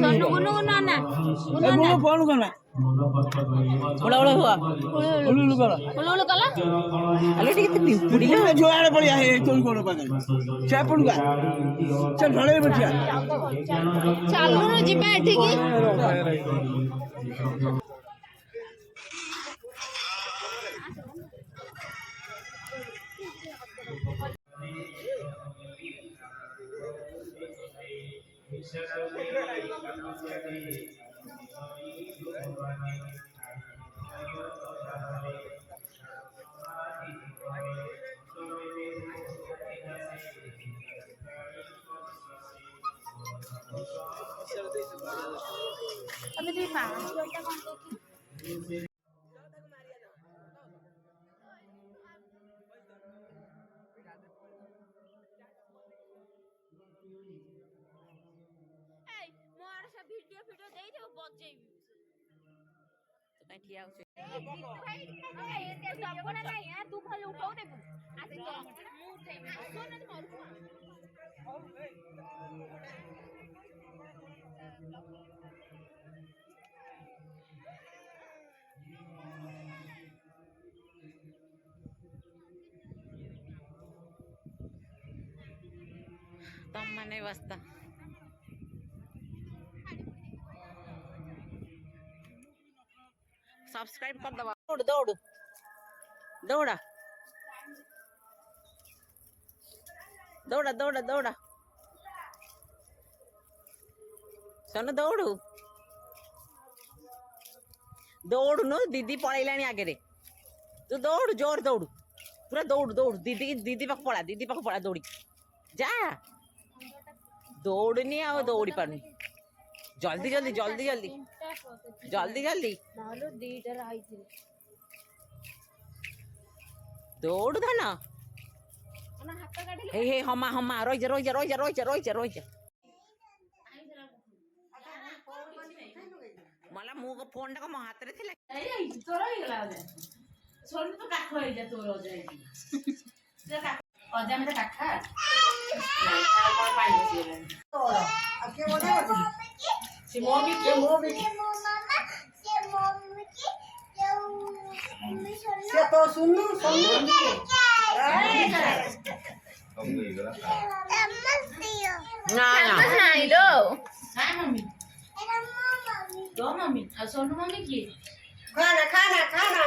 सोनू गुनू गुनू ना गुनू ना फोन करना उड़ा उड़ा हुआ उलू उलू करा उलू उलू कला अरे ठीक है पिंपुड़ी ये जो आने पड़ी है तो कोन पागल चापुन का चल भले बचिया चालू न जिबे ठीक अबे तो पांच छोटा कौन देखी मोर सब वीडियो वीडियो देई दे बच जाई तो कहीं ठिया हो भाई ये सब ना नहीं है तू खाली उठाओ दे आसे तो मैं उठे सुन ना मारू तम मने बसता सब्सक्राइब कर दबा दौड़ दौड़ दौड़ा दौड़ा दौड़ा दौड़ा सोनू दौड़ू दौड़ नो दीदी पलैलानी आगे रे तू दौड़ जोर दौड़ पूरा दौड़ दौड़ दीदी पाख पड़ा दौड़ी जा दौड़नी आ दौड़ी पारनी जल्दी जल्दी जल्दी जल्दी जल्दी जल्दी दौड़ धन हे हे हमा हमा रही जा रही जा रही जा रही जा रही जा रही जा मला मु फोन टा मो हाथ रे थिला तोर हो गेला सोन तो काख हो जा तोर हो जाई जे काख अजा में काखा नहीं तार पर पानी बसी गेला तोर आके बोले से मम्मी के से तो सुनु ना ना नहीं लो हां मम्मी दो मम्मी और सोनू मम्मी की खाना खाना खाना